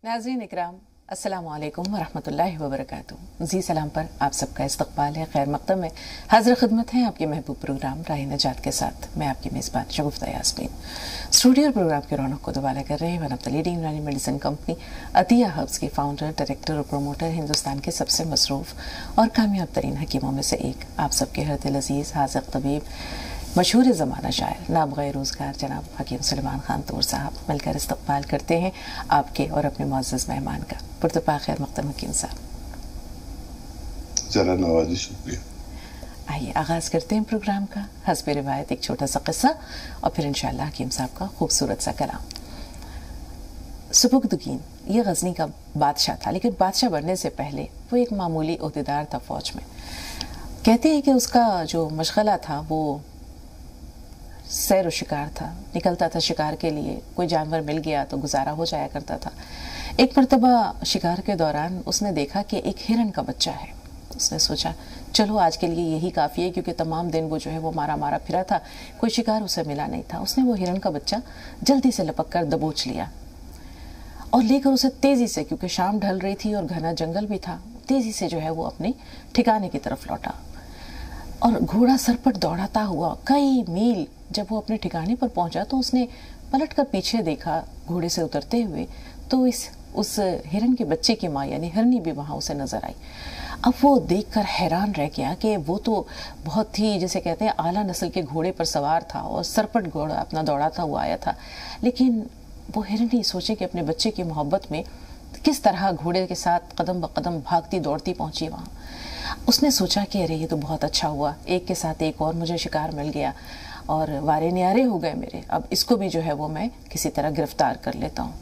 नाज़रीन इकराम, अस्सलामु अलैकुम वरहमतुल्लाहि वबरकातुहू। जी सलाम पर आप सबका इस्तकबाल है। खैर मक़दम में हाज़िर खिदमत है आपके महबूब प्रोग्राम राह नजात के साथ। मैं आपकी मेज़बान शगुफ्ता यास्मीन स्टूडियो प्रोग्राम की रौनक को दुबारा कर रहे हैं। वन ऑफ द लीडिंग यूनानी मेडिसिन कंपनी अतिया हर्ब्स के फाउंडर, डायरेक्टर और प्रोमोटर, हिंदुस्तान के सबसे मसरूफ़ और कामयाब तरीन हकीमों में से एक, आप सबके हर दिल अज़ीज़ हाज़िक़ तबीब, मशहूर ज़माना शायर, नाबग़े रोज़गार जनाब हकीम सलमान खान तूर साहब मिलकर इस्तक़बाल करते हैं आपके और अपने मुअज़्ज़ज़ मेहमान का। पुरतपा खैर मक़दम हकीम साहब। ज़रा नवाज़ी, शुक्रिया। आइए आगाज़ करते हैं प्रोग्राम का। हस्ब रिवायत एक छोटा सा क़िस्सा और फिर इंशाअल्लाह हकीम साहब का खूबसूरत सा कलाम। सुबुक्तगीन ये गज़नी का बादशाह था, लेकिन बादशाह बनने से पहले वो एक मामूली ओहदेदार था फ़ौज में। कहते हैं कि उसका जो मशग़ला था वो सैर व शिकार था। निकलता था शिकार के लिए, कोई जानवर मिल गया तो गुजारा हो जाया करता था। एक मरतबा शिकार के दौरान उसने देखा कि एक हिरन का बच्चा है। उसने सोचा चलो आज के लिए यही काफ़ी है, क्योंकि तमाम दिन वो जो है वो मारा मारा फिरा था, कोई शिकार उसे मिला नहीं था। उसने वो हिरन का बच्चा जल्दी से लपक कर दबोच लिया और लेकर उसे तेज़ी से, क्योंकि शाम ढल रही थी और घना जंगल भी था, तेज़ी से जो है वो अपने ठिकाने की तरफ लौटा। और घोड़ा सरपट दौड़ाता हुआ कई मील जब वो अपने ठिकाने पर पहुंचा तो उसने पलट कर पीछे देखा घोड़े से उतरते हुए, तो उस हिरन के बच्चे की माँ यानी हिरनी भी वहाँ उसे नज़र आई। अब वो देखकर हैरान रह गया कि वो तो बहुत ही, जैसे कहते हैं, आला नस्ल के घोड़े पर सवार था और सरपट घोड़ा अपना दौड़ाता हुआ आया था। लेकिन वो हिरनी सोचे कि अपने बच्चे की मोहब्बत में किस तरह घोड़े के साथ कदम ब कदम भागती दौड़ती पहुंची वहाँ। उसने सोचा कि अरे ये तो बहुत अच्छा हुआ, एक के साथ एक और मुझे शिकार मिल गया और वारे न्यारे हो गए मेरे, अब इसको भी जो है वो मैं किसी तरह गिरफ्तार कर लेता हूँ।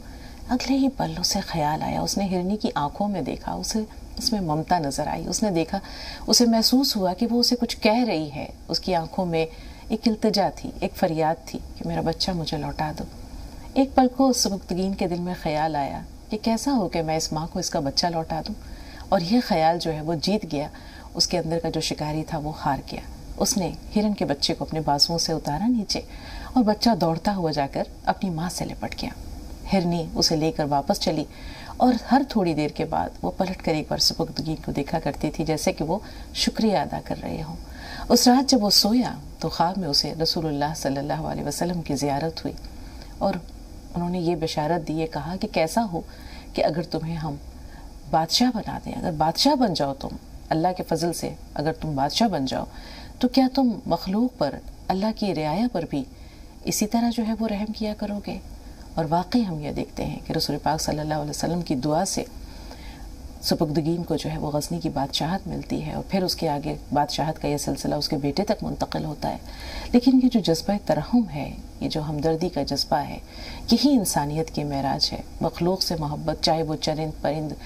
अगले ही पल उसे ख्याल आया, उसने हिरनी की आंखों में देखा, उसे उसमें ममता नज़र आई। उसने देखा, उसे महसूस हुआ कि वो उसे कुछ कह रही है। उसकी आंखों में एक इल्तिजा थी, एक फरियाद थी कि मेरा बच्चा मुझे लौटा दो। एक पल को सुबुक्तगीन के दिल में ख्याल आया कि कैसा हो कि मैं इस माँ को इसका बच्चा लौटा दूँ, और यह ख्याल जो है वो जीत गया। उसके अंदर का जो शिकारी था वो हार गया। उसने हिरन के बच्चे को अपने बाजुओं से उतारा नीचे और बच्चा दौड़ता हुआ जाकर अपनी माँ से लिपट गया। हिरनी उसे लेकर वापस चली और हर थोड़ी देर के बाद वो पलट कर एक बार सुबुक्तगीन को देखा करती थी, जैसे कि वो शुक्रिया अदा कर रहे हों। उस रात जब वो सोया तो ख्वाब में उसे रसूलुल्लाह सल्लल्लाहु अलैहि वसल्लम की ज़ियारत हुई और उन्होंने ये बशारत दी, ये कहा कि कैसा हो कि अगर तुम्हें हम बादशाह बना दें, अगर बादशाह बन जाओ तुम, अल्लाह के फजल से अगर तुम बादशाह बन जाओ तो क्या तुम मखलूक पर, अल्लाह की रियाया पर भी इसी तरह जो है वो रहम किया करोगे। और वाकई हम ये देखते हैं कि रसूल पाक सल्लल्लाहु अलैहि वसल्लम की दुआ से सुबुक्तगीन को जो है वो गज़नी की बादशाहत मिलती है और फिर उसके आगे बादशाहत का यह सिलसिला उसके बेटे तक मुंतकिल होता है। लेकिन ये जो जज्बा तरहम है, ये जो हमदर्दी का जज्बा है, यही इंसानियत की मेराज है। मखलूक से मोहब्बत, चाहे वो चरिंद परिंद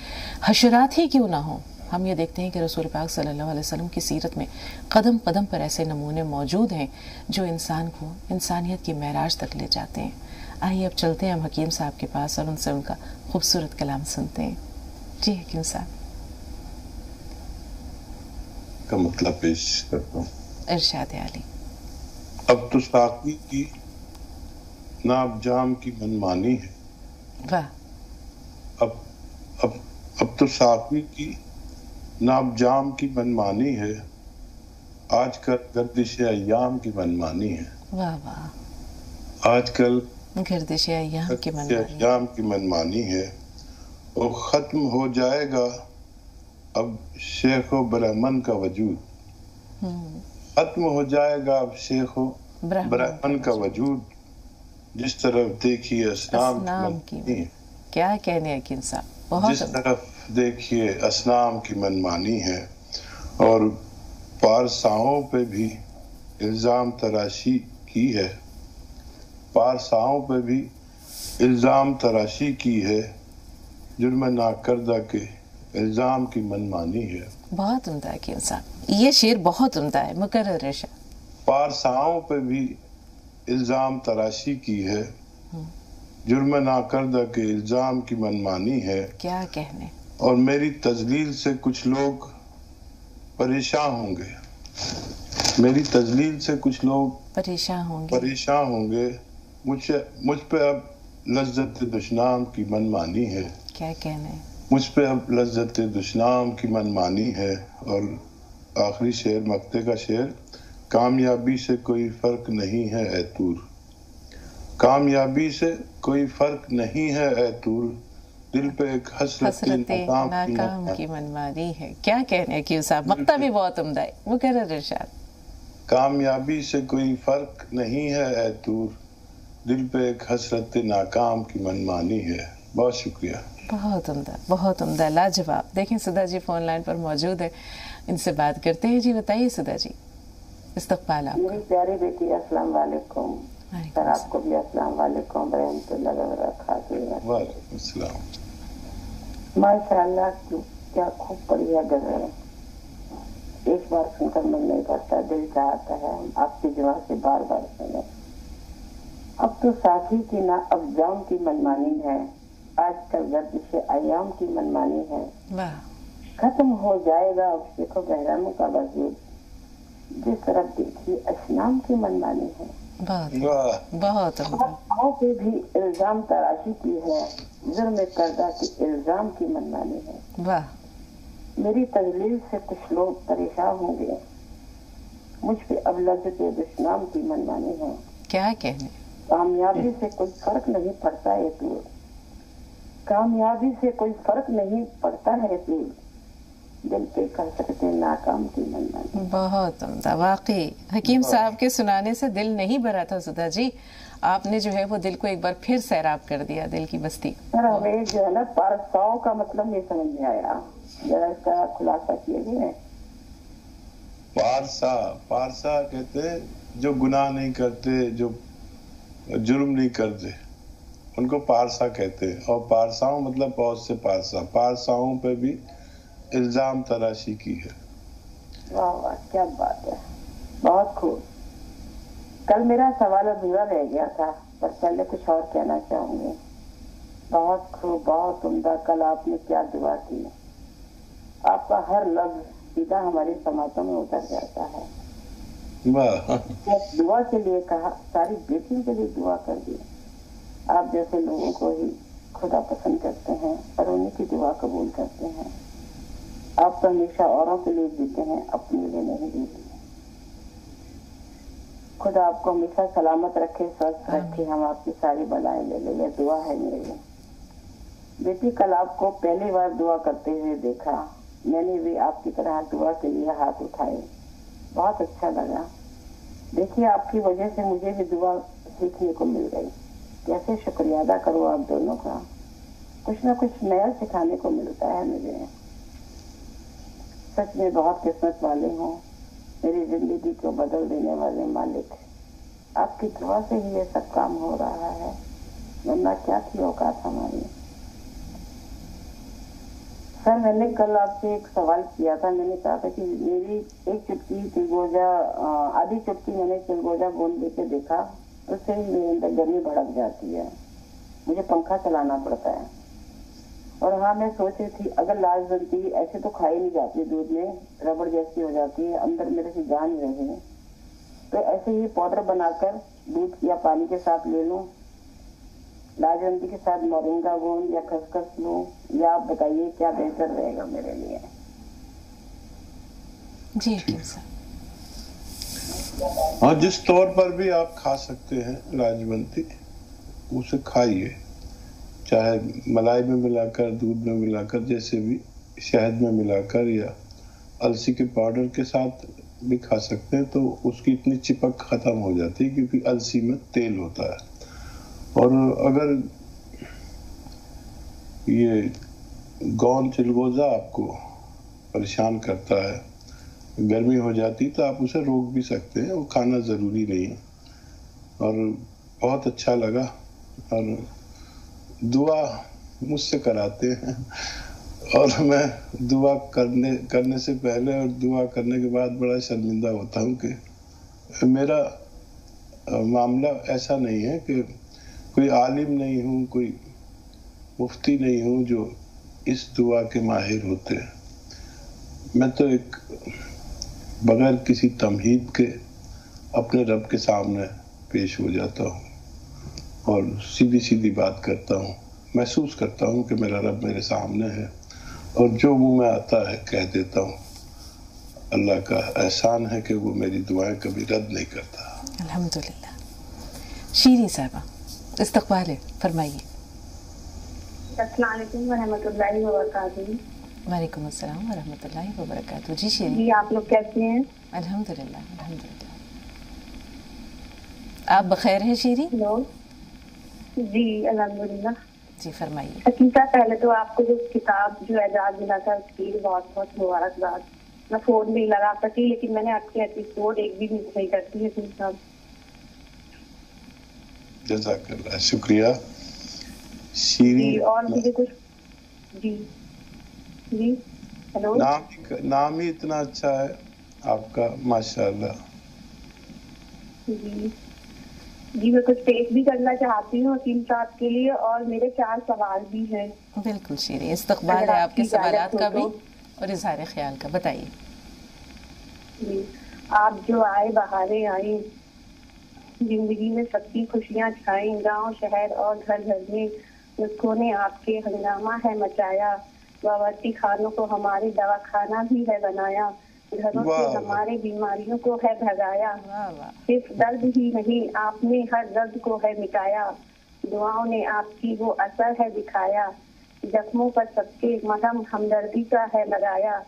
हशरात ही क्यों ना हो। हम ये देखते हैं कि रसूल पाक सल्लल्लाहु अलैहि वसल्लम की सीरत में कदम कदम पर ऐसे नमूने मौजूद हैं जो इंसान को इंसानियत की मेराज तक ले जाते हैं। आइए अब चलते हैं हम हकीम साहब के पास और उनसे उनका खूबसूरत कलाम सुनते हैं। जी हकीम साहब का मतलब पेश करता हूँ। इरशाद आली। अब तो साकी की नाब जाम की मनमानी है। वाह। अब तो साकी की नाब जाम की मनमानी है, आजकल गर्दिश अय्याम की मनमानी है। वाह वाह। आजकल गर्दिश अय्याम की मनमानी है और ख़त्म हो जाएगा अब शेख व ब्राह्मण का वजूद। ख़त्म हो जाएगा अब शेख व ब्राह्मण का वजूद, जिस तरफ देखिए असनाम की। क्या कहने हकीम साहब, बहुत। जिस तरफ देखिए असनाम की मनमानी है और पारसाओं पे भी इल्ज़ाम तराशी की है। पारसाओं पे भी इल्ज़ाम तराशी की है, जुर्म नाकर्दा के इल्ज़ाम की मनमानी है। बहुत उम्दा हकीम साहब, ये शेर बहुत उम्दा है, मुकर्रर है। पारसाओं पे भी इल्ज़ाम तराशी की है, जुर्म नाकर्दा के इल्ज़ाम की मनमानी है। क्या कहने। और मेरी तजलील से कुछ लोग परेशान होंगे, मेरी तजलील से कुछ लोग परेशान होंगे। मुझ पे अब लज्जत दुश्नाम की मनमानी है। کیا کہنا ہے. مجھ پہ اب لذت دشنام کی منمانی ہے. اور آخری شعر مقطع کا شعر. کامیابی سے کوئی فرق نہیں ہے اے طور، کامیابی سے کوئی فرق نہیں ہے اے طور، دل پہ ایک حسرت ناکام کی منمانی ہے. کیا کہنے ہیں کیوں صاحب، مقطع بھی بہت عمدہ ہے. مقرر ارشاد. کامیابی سے کوئی فرق نہیں ہے اے طور، دل پہ ایک حسرت ناکام کی منمانی ہے. بہت شکریہ. بہت عمدہ، بہت عمدہ، لاجواب. دیکھیں سدھا جی فون لائن پر موجود ہے، ان سے بات کرتے ہیں. جی بتائیے سدھا جی، استقبال آپ. میری پیاری بیٹی السلام علیکم. سر آپ کو بھی السلام علیکم ورحمۃ اللہ وبرکاتہ. وعلیکم السلام. ماشاء اللہ کیا خوب بڑھیا غزل ہے. ایک بار سن کر من نہیں کرتا، دل چاہتا ہے آپ کی جواب سے بار بار سنیں. اب تو ساتھی کی نہ افزام کی منمانی ہے، آج کل گردش ایام کی منمانی ہے. ختم ہو جائے گا اب سکھو بحرانوں کا وجود، جس طرف دیکھی اشنام کی منمانی ہے. بہت آؤ پہ بھی الزام تراشی کی ہے، جرم کردہ کی الزام کی منمانی ہے. واہ. میری تجلیل سے کچھ لوگ پریشان ہوں گے، مجھ پہ اب لذت دشنام کی منمانی ہے. کیا کہنے. کامیابی سے کوئی فرق نہیں پڑتا ہے طور، کامیابی سے کوئی فرق نہیں پڑتا ہے طور، دل پہ کر سکتے ناکام کی منمانی. بہت عمدہ. واقعی حکیم صاحب کے سنانے سے دل نہیں بھرا تھا سدھا جی، آپ نے جو ہے وہ دل کو ایک بار پھر سیراب کر دیا، دل کی بستی. سر ہمیں جو ہے نا پارساؤں کا مطلب نہیں سمجھ میں آیا، ذرا اس کا خلاصہ کیجیے. پارسا کہتے جو گناہ نہیں کرتے، جو جرم نہیں کرتے، ان کو پارسا کہتے ہیں. اور پارساؤں مطلب بہت سے پارسا، پارساؤں پہ بھی الزام تراشی کی ہے. واہ واہ کیا بات ہے، بہت خوب. کل میرا سوال ادھورا رہ گیا تھا، پر پہلے کچھ اور کہنا چاہوں گی. بہت خوب، بہت عمدہ. کل آپ نے کیا دعا کی، آپ کا ہر لفظ سیدھا ہماری سماعتوں میں اتر جاتا ہے. دعا کے لیے کہا، ساری بیٹیوں کے لیے دعا کر دی. آپ جیسے لوگوں کو ہی خدا پسند کرتے ہیں اور انہیں کی دعا قبول کرتے ہیں. آپ تو ہمیشہ اوروں کے لیے جیتے ہیں، اپنے لیے نہیں جیتے. خدا آپ کو ہمیشہ سلامت رکھے، سوستھ رکھے، ہم آپ کی ساری بلائیں لے لیں، یہ دعا ہے میری. بیٹی کل آپ کو پہلی بار دعا کرتے ہوئے دیکھا، میں نے بھی آپ کی طرح دعا کے لیے ہاتھ اٹھائے. بہت اچھا لگا. دیکھیے آپ کی وجہ سے مجھے بھی دعا سیکھنے کو مل گئی. کیسے شکریہ ادا کروں آپ دونوں کا. کچھ نہ کچھ نیا سکھانے کو ملتا ہے مجھے. سچ میں بہت قسمت والے ہوں، میری زندگی کو بدل دینے والے مالک. آپ کی دعا سے ہی یہ سب کام ہو رہا ہے، ورنہ کیا تھی اوقات ہماری. سر میں نے کل آپ سے ایک سوال کیا تھا. میں نے کہا تھا کہ میری ایک چٹکی چلگوزہ، آدھی چٹکی میں نے چلگوزہ گوند لے کے دیکھا، اس سے ہی میرے اندر گرمی بھڑک جاتی ہے، مجھے پنکھا چلانا پڑتا ہے. اور ہاں میں سوچ رہی تھی اگر لاج بنتی ایسے تو کھائی نہیں جاتی، دودھ میں ربڑ جیسی ہو جاتی ہے، اندر میرے سے جا نہیں رہی ہے، تو ایسے ہی پاؤڈر بنا کر دودھ یا پانی کے ساتھ لے لوں، لاجوندی کے ساتھ مورنگا گوند یا خسخس لوں، یا آپ بتائیے کیا بہتر رہے گا میرے لیے. جی حکیم صاحب. ہاں جس طور پر بھی آپ کھا سکتے ہیں لاجونتی، اسے کھائیے، چاہے ملائی میں ملا کر، دودھ میں ملا کر، جیسے بھی، شہد میں ملا کر، یا السی کے پاؤڈر کے ساتھ بھی کھا سکتے ہیں. تو اس کی اتنی چپک ختم ہو جاتی ہے کیونکہ السی میں تیل ہوتا ہے. اور اگر یہ گوند چلگوزہ آپ کو پریشان کرتا ہے، گرمی ہو جاتی، تو آپ اسے روک بھی سکتے ہیں، وہ کھانا ضروری نہیں ہے. اور بہت اچھا لگا. اور دعا مجھ سے کراتے ہیں، اور میں دعا کرنے سے پہلے اور دعا کرنے کے بعد بڑا شرمندہ ہوتا ہوں کہ میرا معاملہ ایسا نہیں ہے کہ کوئی عالم نہیں ہوں، کوئی مفتی نہیں ہوں جو اس دعا کے ماہر ہوتے ہیں. میں تو ایک بغیر کسی تمہید کے اپنے رب کے سامنے پیش ہو جاتا ہوں اور سیدھی سیدھی بات کرتا ہوں. محسوس کرتا ہوں کہ میرا رب میرے سامنے ہے اور جو منہ میں آتا ہے کہہ دیتا ہوں. اللہ کا احسان ہے کہ وہ میری دعائیں کبھی رد نہیں کرتا. الحمدللہ. شیریں صاحبہ استقبال ہے، فرمائیے. السلام علیکم ورحمۃ اللہ وبرکاتہ. وعلیکم السلام ورحمۃ اللہ وبرکاتہ. جی شیریں. جی آپ لوگ کیسے ہیں؟ الحمدللہ الحمدللہ. آپ بخیر ہیں شیریں؟ ہلو. جی الحمدللہ. جی فرمائیے. حقیقہ پہلے تو آپ کو جو کتاب جو اعزاز ملا تھا اس کی بہت بہت مبارکباد. میں فون نہیں لگا سکی لیکن میں نے آپ کے ایپیسوڈ ایک بھی مس نہیں کرتی ہے صاحب. جزاک اللہ، شکریہ. جی شیریں اور مجھے کچھ جی جی ہلو. نام ہی اتنا اچھا ہے آپ کا، ماشاء اللہ. جی جی میں کچھ پیش بھی کرنا چاہتی ہوں حکیم صاحب کے لیے اور میرے 4 سوال بھی ہیں. بالکل شیریں، استقبال ہے آپ کے سوالات کا بھی اور اظہار خیال کا. بتائیے. جی آپ جو آئے بہاریں آئیں، زندگی میں سب کی خوشیاں چھائیں، گاؤں شہر اور گھر گھر میں نسخوں نے آپ کے ہنگامہ ہے مچایا. باورچی خانوں کو ہمارے دواخانہ بھی ہے بنایا، گھروں سے ہمارے بیماریوں کو ہے بھگایا. صرف درد ہی نہیں آپ نے ہر درد کو ہے مٹایا، دعاؤں نے آپ کی وہ اثر ہے دکھایا. زخموں پر سب کے مرہم ہمدردی کا ہے لگایا،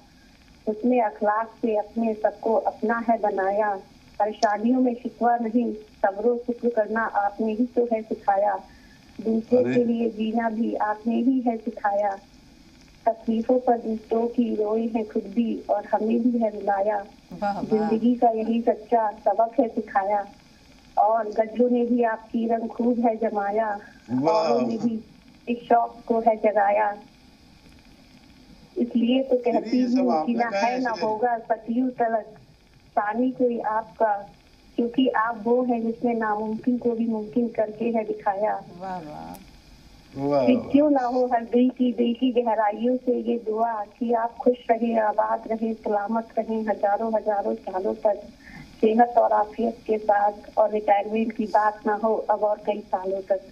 حسن اخلاق سے اپنے سب کو اپنا ہے بنایا. پریشانیوں میں شکوہ نہیں صبر و شکر کرنا آپ نے ہی تو ہے سکھایا، دوسروں کے لیے جینا بھی آپ نے ہی ہے سکھایا. تکلیفوں پر دوسروں کی روئی ہے خود بھی اور ہمیں بھی ہے رلایا. زندگی کا یہی سچا سبق ہے سکھایا، اور گڈھوں نے بھی آپ کی رنگ خوب ہے جمایا، اوروں نے بھی اس شوق کو ہے جگایا. اس لیے تو کہتی ہوں کہ نہ ہے نہ ہوگا ستیو تلک ثانی کوئی آپ کا، کیونکہ آپ وہ ہیں جس نے ناممکن کو بھی ممکن کر کے ہے دکھایا. کیوں نہ ہو ہر دل کی گہرائیوں سے یہ دعا کہ آپ خوش رہیں، آباد رہیں، سلامت رہیں ہزاروں ہزاروں سالوں تک، صحت اور عافیت کے ساتھ، اور ریٹائرمنٹ کی بات نہ ہو اب اور کئی سالوں تک.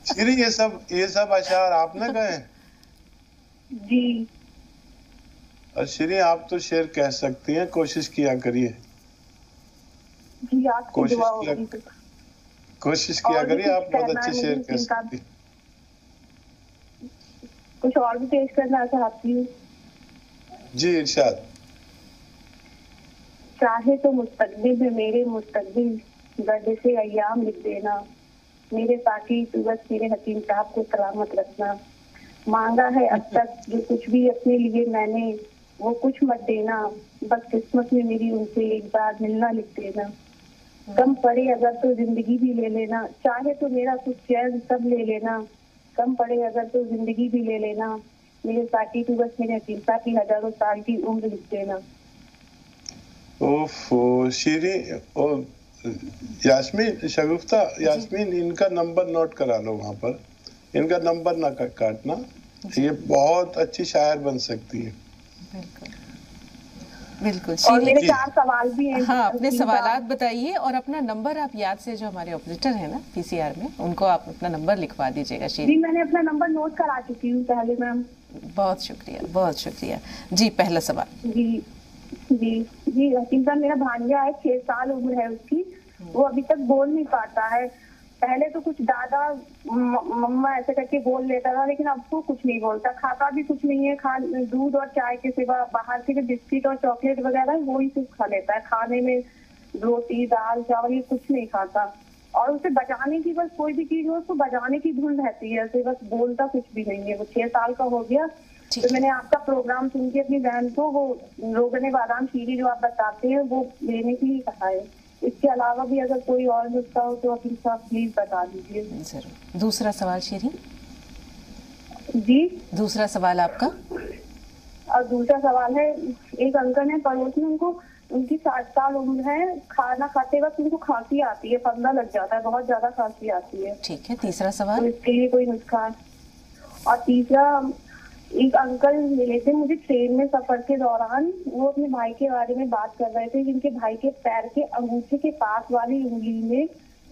شیریں یہ سب اشعار آپ نے کہے؟ جی. اور شیریں آپ تو شعر کہہ سکتی ہیں، کوشش کیا کریے. جی آپ کی دعا ہوگی. کوشش کیا کریے، آپ بہت اچھے شعر کہہ سکتی ہیں. کچھ اور بھی پیش کرنا چاہتی ہوں. جی ارشاد. چاہے تو مستقبل میں میرے مستقبل گرد سے ایام لکھ دینا، میرے ساتھی تو بس میرے حکیم صاحب کو سلامت رکھنا. مانگا ہے اب تک جو کچھ بھی اپنے لیے میں نے وہ کچھ مت دینا، بس قسمت میں میری ان سے ایک بار ملنا لکھ دینا. کم پڑے اگر تو زندگی بھی لے لینا، چاہے تو میرا کچھ چین سب لے لینا. کم پڑے اگر تو زندگی بھی لے لینا، میرے ساتھی تو بس میرے حکیم صاحب کی ہزاروں سال کی عمر لکھ دینا. شیریں یاسمین شگفتہ، یاسمین ان کا نمبر نوٹ کرا لو، وہاں پر ان کا نمبر نہ کاٹنا. یہ بہت اچھی شاعر بن سکتی ہیں. بالکل. اور میرے 4 سوال بھی ہیں. ہاں اپنے سوالات بتائیے اور اپنا نمبر آپ یاد سے، جو ہمارے آپریٹر ہیں نا پی سی آر میں، ان کو آپ اپنا نمبر لکھوا دیجیے گا. جی میں نے اپنا نمبر نوٹ کرا چکی ہوں پہلے میم. بہت شکریہ بہت شکریہ. جی پہلا سوال. جی جی جی حکیم صاحب میرا بھانجا ہے، 6 سال عمر ہے اس کی، وہ ابھی تک بول نہیں پاتا ہے. پہلے تو کچھ دادا مما ایسے کر کے بول لیتا تھا، لیکن اب وہ کچھ نہیں بولتا، کھاتا بھی کچھ نہیں ہے. دودھ اور چائے کے سوا باہر سے بسکٹ اور چاکلیٹ وغیرہ وہی صرف کھا لیتا ہے. کھانے میں روٹی دال چاول یہ کچھ نہیں کھاتا. اور اسے بجانے کی بس کوئی بھی چیز ہو اس کو بجانے کی دھن رہتی ہے، اسے بس بولتا کچھ بھی نہیں ہے. وہ 6 سال کا ہو گیا. تو میں نے آپ کا پروگرام سن کے اپنی بہن کو وہ روغن بادام شیریں جو آپ بتاتے ہیں وہ لینے کے لیے کہا ہے. اس کے علاوہ بھی اگر کوئی اور نسخہ ہو تو حکیم صاحب پلیز بتا دیجیے. ضرور. دوسرا سوال شیریں. جی دوسرا سوال آپ کا. اور دوسرا سوال ہے، ایک انکل ہیں پڑوس میں، ان کی 60 سال عمر ہے، کھانا کھاتے وقت ان کو کھانسی آتی ہے، پندہ لگ جاتا ہے، بہت زیادہ کھانسی آتی ہے. ٹھیک ہے. تیسرا سوال. تو اس کے لیے کوئی نسخہ. اور تیسرا، ایک انکل ملے تھے مجھے ٹرین میں سفر کے دوران، وہ اپنے بھائی کے بارے میں بات کر رہے تھے جن کے بھائی کے پیر کے انگوٹھے کے پاس والی انگلی میں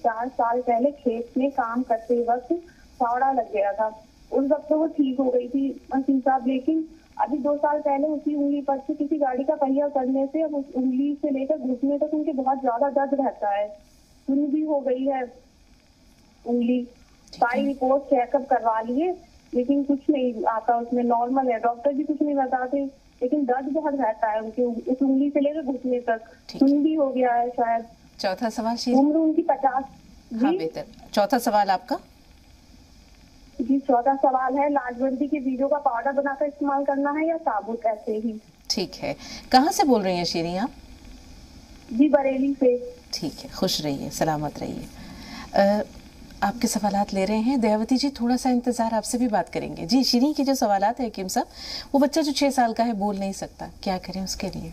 4 साल पहले खेत में काम करते वक्त फावड़ा लग गया था। उस वक्त तो वो ठीक हो गई थी वसीम साहब, लेकिन अभी 2 साल पहले उसी उंगली पर से किसी गाड़ी का पहिया करने से अब उस उंगली से लेकर घुटने तक उनके बहुत ज्यादा दर्द रहता है। सुन भी हो गई है उंगली, सारी रिपोर्ट चेकअप करवा लिए लेकिन कुछ नहीं आता उसमें, नॉर्मल है, डॉक्टर भी कुछ नहीं बताते, लेकिन दर्द बहुत रहता है उनके उस उंगली से लेकर घुटने तक। सुन भी हो गया है शायद। चौथा सवाल शीरी। उम्र उनकी 50। हाँ बेहतर। चौथा सवाल आपका? जी, चौथा सवाल है, लाजवंती के बीजों का पाउडर बनाकर इस्तेमाल करना है या साबुत ऐसे ही? ठीक है। कहाँ से बोल रही हैं शीरी आप? जी, बरेली से। ठीक है, खुश रहिए, सलामत रहिए। आपके सवालात ले रहे हैं दयावती जी, थोड़ा सा इंतजार, आपसे भी बात करेंगे। जी शीरी के जो सवालात है हकीम साहब, वो बच्चा जो 6 साल का है, बोल नहीं सकता, क्या करें उसके लिए?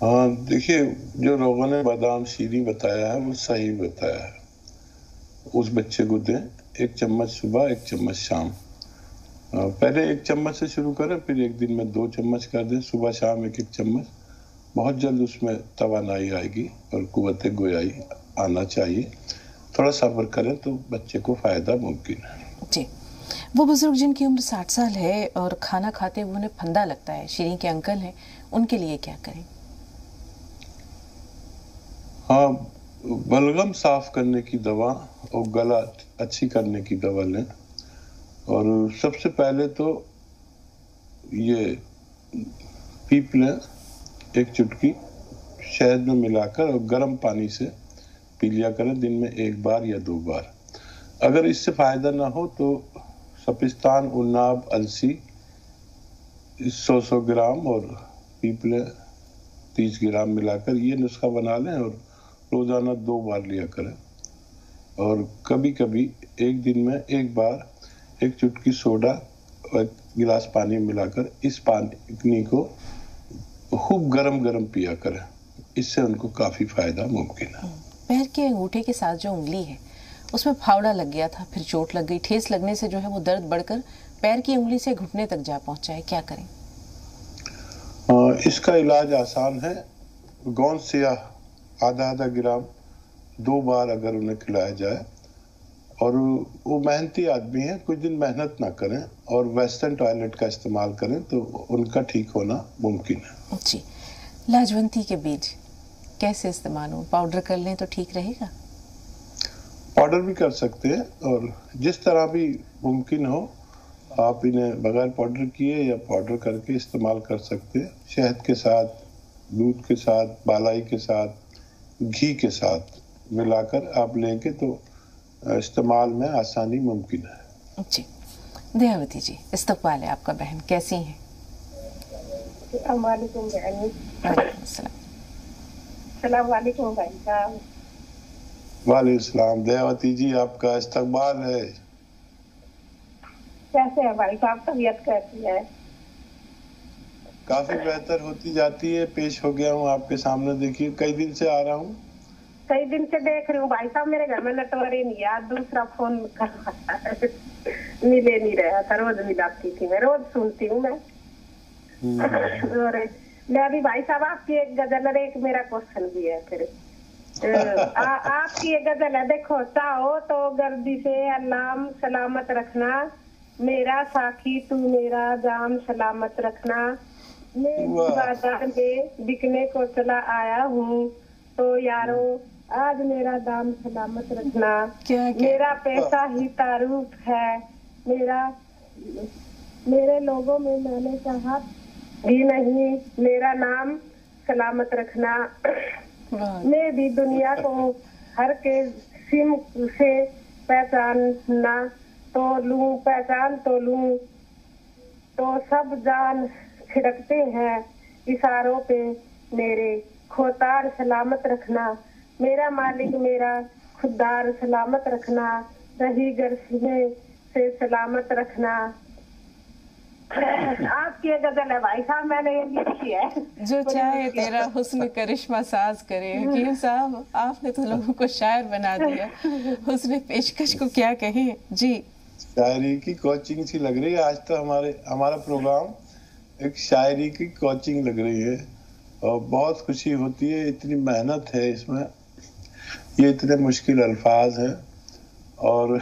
हाँ देखिए, जो रोगन बादाम शीरी बताया है वो सही बताया है। उस बच्चे को दें 1 चम्मच सुबह 1 चम्मच शाम। पहले 1 चम्मच से शुरू करें, फिर एक दिन में 2 चम्मच कर दें, सुबह शाम 1-1 चम्मच। बहुत जल्द उसमें तवानाई आएगी और कुव्वत गोयाई आना चाहिए। थोड़ा सब्र करें तो बच्चे को फायदा मुमकिन है। जी, वो बुजुर्ग जिनकी उम्र 60 साल है और खाना खाते हुए उन्हें फंदा लगता है, शीरी के अंकल हैं, उनके लिए क्या करें? हाँ, बलगम साफ करने की दवा और गला अच्छी करने की दवा लें। और सबसे पहले तो ये पीप लें 1 चुटकी शहद में मिलाकर और गर्म पानी से पी लिया करें, दिन में 1 बार या 2 बार। अगर इससे फायदा ना हो तो सपिस्तान, उन्नाब, अलसी 100 ग्राम और पीपले 30 ग्राम मिलाकर ये नुस्खा बना लें और रोजाना 2 बार लिया करें। और कभी कभी एक दिन में 1 बार 1 चुटकी सोडा और 1 गिलास पानी मिलाकर इस पानी को खूब गरम पिया करें, इससे उनको काफी फायदा मुमकिन है। पैर के अंगूठे के साथ जो उंगली है उसमें फावड़ा लग गया था, फिर चोट लग गई, ठेस लगने से जो है वो दर्द बढ़कर पैर की उंगली से घुटने तक जा पहुंचा है, क्या करें? इसका इलाज आसान है। गोंद सियाह आधा ग्राम 2 बार अगर उन्हें खिलाया जाए, और वो मेहनती आदमी है, कुछ दिन मेहनत ना करें और वेस्टर्न टॉयलेट का इस्तेमाल करें तो उनका ठीक होना मुमकिन है। जी, लाजवंती के बीज कैसे इस्तेमाल हो? पाउडर कर लें तो ठीक रहेगा? पाउडर भी कर सकते हैं और जिस तरह भी मुमकिन हो आप इन्हें बगैर पाउडर किए या पाउडर करके इस्तेमाल कर सकते हैं। शहद के साथ, दूध के साथ, बालाई के साथ, घी के साथ मिलाकर आप लेंगे तो इस्तेमाल में आसानी मुमकिन है। जी, दयावती जी, इस्तकबाल है आपका बहन, कैसी हैं? अस्सलामुअलैकुम बहन। अस्सलाम भाई साहब। वालेकुम सलाम। दयावती जी, आपका इस्तकबाल है। कैसे है भाई साहब, तबीयत कैसी है? काफी बेहतर होती जाती है, पेश हो गया हूँ आपके सामने। देखिए, कई दिन से आ रहा हूँ। कई दिन से देख रही हूँ भाई साहब, मेरे घर में नेटवर्क ही नहीं है, दूसरा फोन मिले नहीं रहा था, रोज मिलाती थी मैं, रोज सुनती हूँ मैं। और मैं भी भाई साहब आपकी एक गजल और एक मेरा क्वेश्चन भी है। फिर आपकी एक गजल है, देखो, चाहो तो गर्दी से अल्लाम सलामत रखना, मेरा साखी तू मेरा जाम सलामत रखना, मैं बाजार में बिकने को चला आया हूँ, तो यारो आज मेरा दाम सलामत रखना। मेरा पैसा ही तारुफ है, मेरे लोगों में मैंने कहा भी नहीं, मेरा नाम सलामत रखना। मैं भी दुनिया को हर के सिम से पहचान तो लूं, तो सब जान छिड़कते हैं इशारों पे मेरे, खोतार सलामत रखना, मेरा मालिक मेरा खुदार सलामत रखना, रही गर्मी से सलामत रखना। आपकी एक गजल है भाई साहब, मैंने ये लिखी है। जो चाहे तेरा हुस्न करिश्मा साज करे। हकीम साहब, आपने तो लोगों को शायर बना दिया, हुस्न पेशकश को क्या कहें। जी, शायरी की कोचिंग सी लग रही है आज तो। हमारा प्रोग्राम एक शायरी की कोचिंग लग रही है और बहुत खुशी होती है, इतनी मेहनत है इसमें। ये इतने मुश्किल अल्फाज हैं और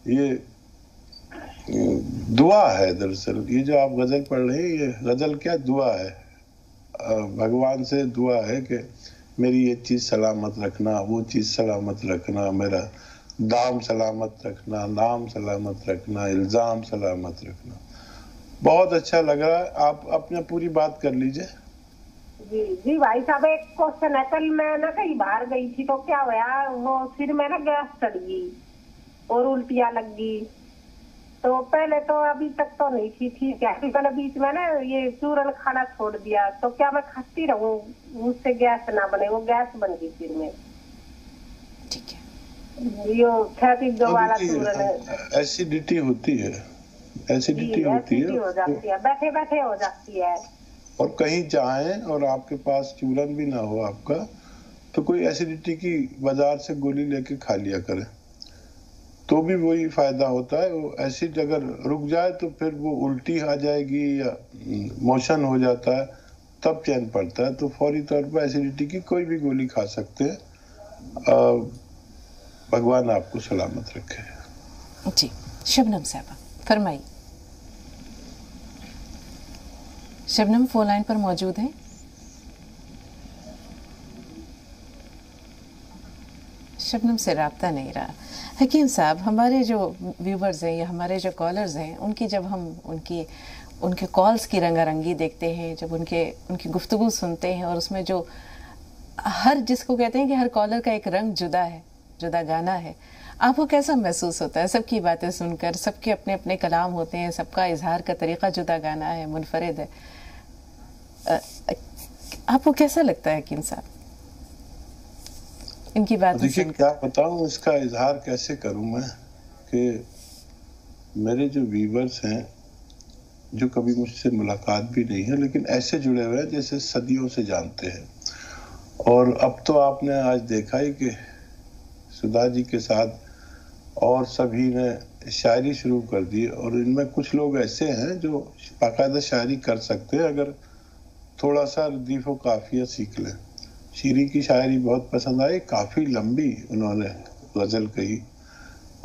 ये दुआ है दरअसल। ये जो आप गजल पढ़ रहे हैं, ये गजल क्या दुआ है, भगवान से दुआ है कि मेरी ये चीज सलामत रखना, वो चीज सलामत रखना, मेरा दाम सलामत रखना, नाम सलामत रखना, इल्जाम सलामत रखना। बहुत अच्छा लग रहा है। आप अपने पूरी बात कर लीजिए। जी जी भाई साहब, एक क्वेश्चन है। कल मैं ना कहीं बाहर गई थी तो क्या हुआ, वो सिर में ना गैस चढ़ गई और उल्टियाँ लग गई। तो पहले तो अभी तक तो नहीं थी ठीक है, मैंने बीच में ना ये चूरन खाना छोड़ दिया। तो क्या मैं खाती रहूं, उससे गैस ना बने? वो गैस बन गई सिर में। ठीक है, यो 36 वाला चूरन है। एसिडिटी होती है, एसिडिटी होती है, हो जाती है, बैठे बैठे हो जाती है। और कहीं जाएं और आपके पास चूरन भी ना हो आपका, तो कोई एसिडिटी की बाजार से गोली लेके खा लिया करें, तो भी वही फायदा होता है। वो एसिड अगर रुक जाए तो फिर वो उल्टी आ जाएगी या मोशन हो जाता है, तब चैन पड़ता है। तो फौरी तौर पर एसिडिटी की कोई भी गोली खा सकते हैं। भगवान आपको सलामत रखे। जी, शबनम साहबा फरमाइए। शबनम फोन लाइन पर मौजूद है। शबनम से राब्ता नहीं रहा। हकीम साहब, हमारे जो व्यूवर्स हैं या हमारे जो कॉलर्स हैं, उनकी जब हम उनके कॉल्स की रंगारंगी देखते हैं, जब उनकी गुफ्तगू सुनते हैं, और उसमें जो हर जिसको कहते हैं कि हर कॉलर का एक रंग जुदा है, जुदा गाना है, आपको कैसा महसूस होता है सबकी बातें सुनकर? सबके अपने अपने कलाम होते हैं, सबका इजहार का तरीका जुदा गाना है, मुनफरिद है। आपको कैसा लगता है हकीम साहब इनकी बात? देखिए, क्या बताऊं इसका इजहार कैसे करूं मैं, कि मेरे जो व्यूवर्स हैं, जो कभी मुझसे मुलाकात भी नहीं है, लेकिन ऐसे जुड़े हुए हैं जैसे सदियों से जानते हैं। और अब तो आपने आज देखा ही कि सुधा जी के साथ और सभी ने शायरी शुरू कर दी, और इनमें कुछ लोग ऐसे हैं जो बाकायदा शायरी कर सकते हैं अगर थोड़ा सा रदीफ व काफिया सीख लें। शीरी की शायरी बहुत पसंद आई, काफी लंबी उन्होंने गजल कही।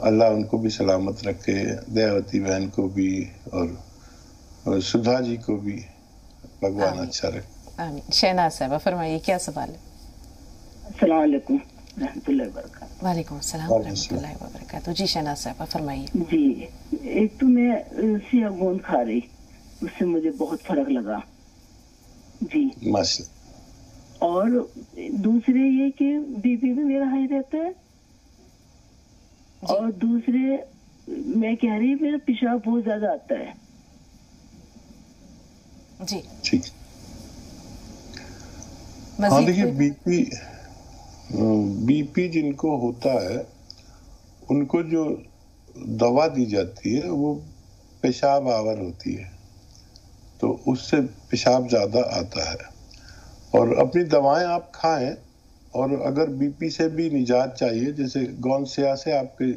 अल्लाह उनको भी सलामत रखे, दयावती बहन को भी और सुधा जी को भी भगवान अच्छा रखे। आमीन। शहनाज साहबा फरमाइए, क्या सवाल है? अस्सलाम वालेकुम रहमतुल्लाहि व बरकातहू। वालेकुम सलाम रहमतुल्लाहि व बरकातहू। जी शहनाज साहबा फरमाइए। जी, एक तो मैं सिया गोंद खा रही, उससे मुझे बहुत फर्क लगा जी, माशाल्लाह। और दूसरे ये कि बीपी भी मेरा हाई रहता है, और दूसरे मैं कह रही मेरा पेशाब बहुत ज्यादा आता है। जी ठीक। हाँ देखिए, बीपी जिनको होता है उनको जो दवा दी जाती है वो पेशाब आवर होती है, तो उससे पेशाब ज्यादा आता है। और अपनी दवाएं आप खाएं, और अगर बीपी से भी निजात चाहिए, जैसे गौंद स्याह से आपके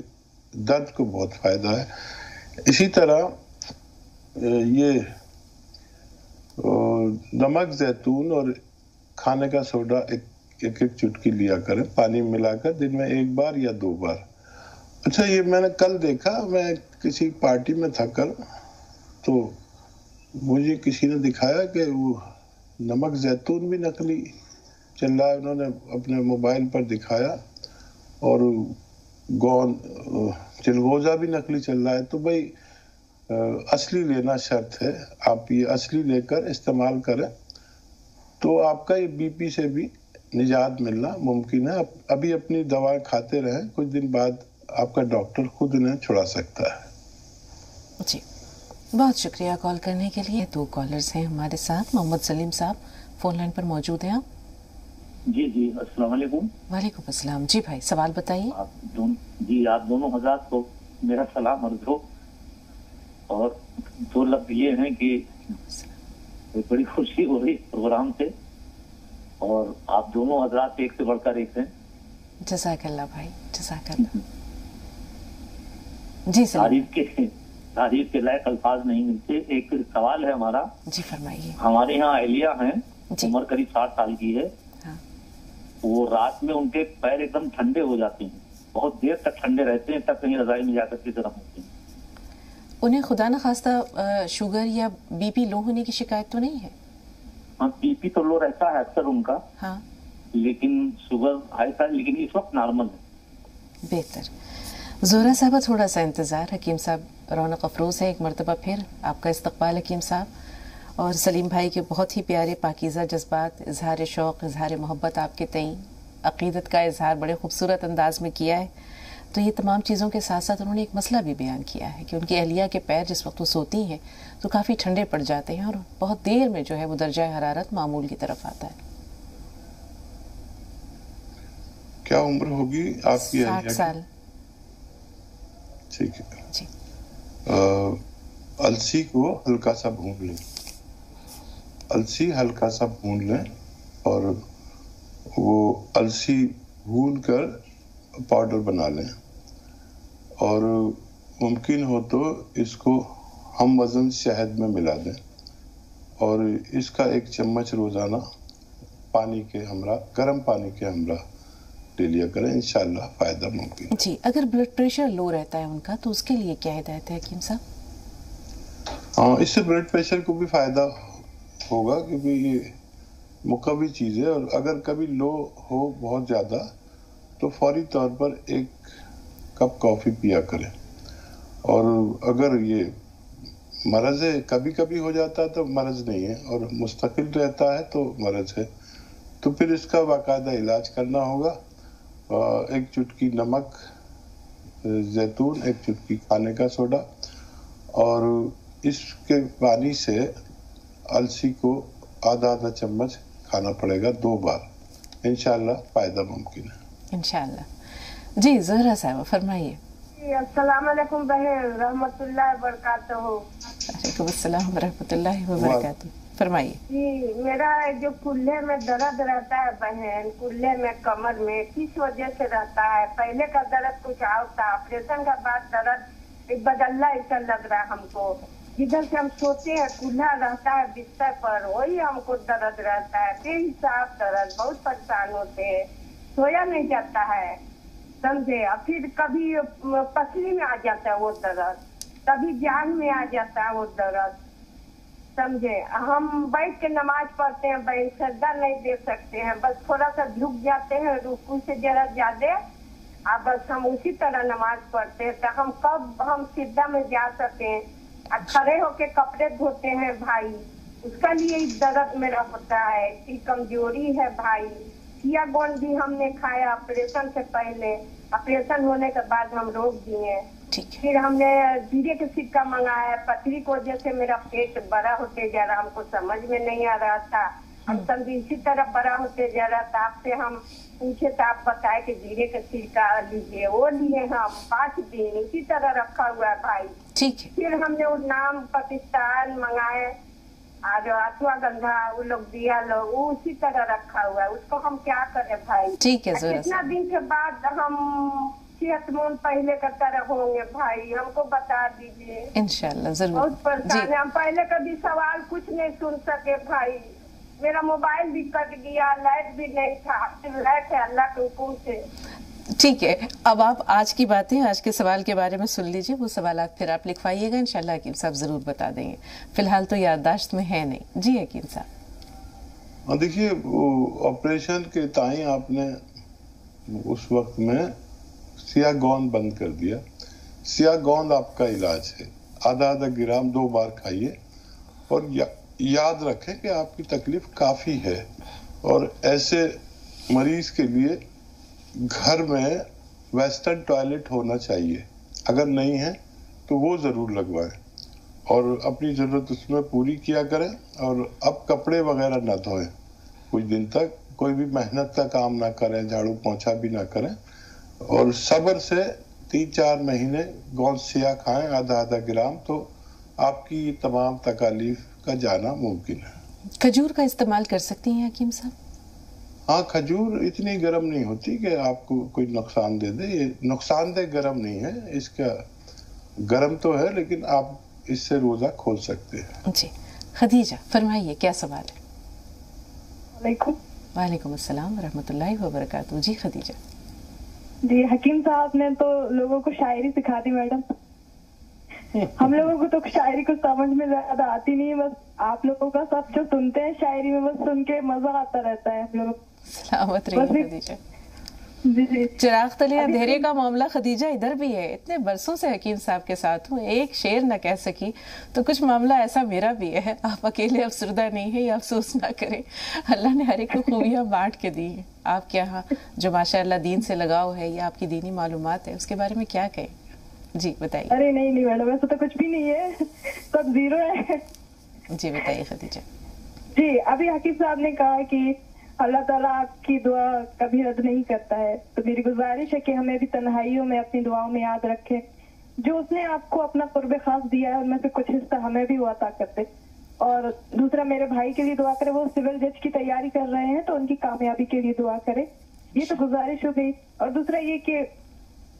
दर्द को बहुत फायदा है, इसी तरह ये नमक जैतून और खाने का सोडा एक चुटकी लिया करें पानी में मिलाकर, दिन में 1 बार या 2 बार। अच्छा, ये मैंने कल देखा, मैं किसी पार्टी में था कल, तो मुझे किसी ने दिखाया कि वो नमक जैतून भी नकली चल रहा है, उन्होंने अपने मोबाइल पर दिखाया, और चिलगोजा भी नकली चल रहा है। तो भाई असली लेना शर्त है, आप ये असली लेकर इस्तेमाल करें तो आपका ये बीपी से भी निजात मिलना मुमकिन है। अभी अपनी दवाएं खाते रहें, कुछ दिन बाद आपका डॉक्टर खुद इन्हें छुड़ा सकता है। जी, बहुत शुक्रिया कॉल करने के लिए। 2 कॉलर्स हैं हमारे साथ। मोहम्मद सलीम साहब फोन लाइन पर मौजूद हैं आप। जी जी, अस्सलाम वालेकुम। वालेकुम अस्सलाम। जी भाई, सवाल बताइए। आप दोनों हज़रात को मेरा सलाम अर्ज़ हो, और 2 लफ्ज़ ये हैं कि बड़ी खुशी हो रही प्रोग्राम से, और आप दोनों हज़रात एक से बढ़कर एक हैं। जज़ाकल्लाह भाई, जज़ाकल्लाह। जी सर, तारीफ के लायक अल्फाज नहीं मिलते। एक सवाल है हमारा। जी फरमाइए। हमारे यहाँ अहलिया हैं, उम्र करीब 60 साल की है, हाँ। वो रात में उनके पैर एकदम ठंडे हो जाते हैं, बहुत देर तक ठंडे रहते हैं, तब कहीं रजाई में जाकर के गर्म होते हैं। उन्हें खुदा न खास्ता शुगर या बीपी लो होने की शिकायत तो नहीं है? हाँ, बीपी तो लो रहता है अक्सर उनका, हाँ, लेकिन शुगर हाई था, लेकिन इस वक्त नॉर्मल है। बेहतर। ज़ोहरा साहबा थोड़ा सा इंतज़ार, हकीम साहब रौनक अफरोज़ है एक मरतबा फिर आपका इस्तकबाल हकीम साहब, और सलीम भाई के बहुत ही प्यारे पाकीज़ा जज्बात, इजहार शौक़, इजहार मोहब्बत आपके तईं, अक़ीदत का इजहार बड़े खूबसूरत अंदाज में किया है। तो ये तमाम चीज़ों के साथ साथ उन्होंने एक मसला भी बयान किया है कि उनकी अहलिया के पैर जिस वक्त वो सोती हैं तो काफ़ी ठंडे पड़ जाते हैं और बहुत देर में जो है वो दर्जा हरारत मामूल की तरफ आता है। क्या उम्र होगी आपकी? 60 साल। ठीक है जी। अलसी को हल्का सा भून लें, अलसी हल्का सा भून लें, और वो अलसी भून कर पाउडर बना लें, और मुमकिन हो तो इसको हम वज़न शहद में मिला दें, और इसका 1 चम्मच रोज़ाना पानी के हमरा, गर्म पानी के हमरा ले लिया करें, इंशाल्लाह फ़ायदा मुमकिन है। जी, अगर ब्लड प्रेशर लो रहता है उनका तो उसके लिए क्या हिदायत है हकीम साहब? हाँ, इससे ब्लड प्रेशर को भी फ़ायदा होगा, क्योंकि ये मुकव्वी चीज़ है, और अगर कभी लो हो बहुत ज़्यादा तो फौरी तौर पर 1 कप कॉफ़ी पिया करें। और अगर ये मरज़ है, कभी कभी हो जाता है तो मरज़ नहीं है, और मुस्तकिल रहता है तो मरज़ है, तो फिर इसका बाकायदा इलाज करना होगा। 1 चुटकी नमक, जैतून, 1 चुटकी खाने का सोडा, और इसके पानी से अलसी को आधा चम्मच खाना पड़ेगा 2 बार, इंशाल्लाह फ़ायदा मुमकिन है। इंशाल्लाह। जी, ज़हरा साहब फरमाइए। अस्सलाम वालेकुम बहन, रहमतुल्लाह बरकातहू। वालेकुम अस्सलाम रहमतुल्लाहि व बरकातहू। फरमाइए। जी, मेरा जो कुल्ले में दर्द रहता है बहन, कुल्ले में, कमर में, किस वजह से रहता है? पहले का दर्द कुछ और था, ऑपरेशन का बाद दर्द एक बदल्ला ऐसा लग रहा है हमको। जिधर से हम सोते हैं कुल्ला रहता है बिस्तर पर, वही हमको दर्द रहता है, बेहिसाब दर्द, बहुत परेशान होते हैं, सोया नहीं जाता है, समझे। और फिर कभी पसली में आ जाता है वो दर्द, कभी जान में आ जाता है वो दर्द, समझे। हम बैठ के नमाज पढ़ते हैं बहन, सजदा नहीं दे सकते हैं, बस थोड़ा सा झुक जाते हैं रुकू से जरा ज्यादा, अब बस हम उसी तरह नमाज पढ़ते हैं। तो हम कब हम सिद्धा में जा सके, खड़े होके कपड़े धोते हैं भाई, उसका लिए दर्द मेरा होता है, कि कमजोरी है भाई। किया गोंद भी हमने खाया ऑपरेशन से पहले, ऑपरेशन होने के बाद हम रोक दिए। फिर हमने जीरे का सिक्का मंगाया, पथरी की वजह से मेरा पेट बड़ा होते जा रहा, हमको समझ में नहीं आ रहा था, हम समझे इसी तरह बड़ा होते जा रहा था। आपसे हम पूछे तो आप बताए कि जीरे का सिक्का लीजिए, वो लिए हम 5 दिन इसी तरह रखा हुआ है भाई। ठीक है। फिर हमने वो नाम पाकिस्तान मंगाए, और अश्वगंधा वो लोग दिया लोग, वो उसी तरह रखा हुआ है, उसको हम क्या करें भाई? ठीक है। कितना दिन के बाद हम सेहतमंद पहले का तरह होंगे भाई, हमको बता दीजिए। इंशाल्लाह जरूर। बहुत परेशान है हम, पहले कभी सवाल कुछ नहीं सुन सके भाई, मेरा मोबाइल भी कट गया, लाइट भी नहीं था, लाइट है अल्लाह के हुक्म से। ठीक है, अब आप आज की बातें, आज के सवाल के बारे में सुन लीजिए, वो सवालात फिर आप लिखवाइएगा, इंशाल्लाह हकीम साहब जरूर बता देंगे, फिलहाल तो याददाश्त में है नहीं। जी हकीम साहब। देखिए, वो ऑपरेशन के ताई आपने उस वक्त में सिया गोंद बंद कर दिया। सिया गोंद आपका इलाज है, आधा ग्राम 2 बार खाइए, और याद रखें कि आपकी तकलीफ काफ़ी है, और ऐसे मरीज के लिए घर में वेस्टर्न टॉयलेट होना चाहिए, अगर नहीं है तो वो ज़रूर लगवाएं, और अपनी ज़रूरत उसमें पूरी किया करें। और अब कपड़े वगैरह ना धोएं कुछ दिन तक, कोई भी मेहनत का काम ना करें, झाड़ू पोंछा भी ना करें, और सब्र से 3-4 महीने गोंद सिया खाएं आधा ग्राम, तो आपकी तमाम तकालीफ का जाना मुमकिन है। खजूर का इस्तेमाल कर सकती हैं हकीम साहब? हाँ, खजूर इतनी गर्म नहीं होती कि आपको कोई नुकसान दे दे, ये नुकसानदेह गर्म नहीं है, इसका गर्म तो है लेकिन आप इससे रोजा खोल सकते हैं। जी, खदीजा फरमाइए क्या सवाल है? वालेकुम। वालेकुम अस्सलाम रहमतुल्लाहि व बरकातहू। जी खदीजा। जी हकीम साहब ने तो लोगों को शायरी सिखा दी मैडम। हम लोगों को तो शायरी को समझ में ज्यादा आती नहीं है, बस आप लोगों का सब जो सुनते हैं शायरी में बस सुन के मजा आता रहता है हम लोग। सलामत रहिए खदीजा। जी जी। चिराग तले अंधेरे का मामला खदीजा इधर भी है। इतने बरसों से हकीम साहब के साथ हूँ, एक शेर न कह सकी तो कुछ मामला ऐसा मेरा भी है। आप अकेले अफसरदा नहीं है, ये अफसोस ना करें। अल्लाह ने हर एक को खूबियाँ बांट के दी हैं। आपके यहाँ जो माशाअल्लाह दीन से लगाव है या आपकी दीनी मालूमात है, उसके बारे में क्या कहें? जी बताइए। अरे नहीं नहीं मैडम, ऐसा तो कुछ भी नहीं है, सब जीरो है। जी बताइए खदीजा। जी अभी हकीम साहब ने कहा कि अल्लाह ताला आपकी दुआ कभी रद्द नहीं करता है, तो मेरी गुजारिश है कि हमें भी तन्हाइयों में अपनी दुआओं में याद रखें। जो उसने आपको अपना कुर्ब खास दिया है उनमें से कुछ हिस्सा हमें भी वो अता करते। और दूसरा मेरे भाई के लिए दुआ करें, वो सिविल जज की तैयारी कर रहे हैं तो उनकी कामयाबी के लिए दुआ करें। ये तो गुजारिश हो गई। और दूसरा ये कि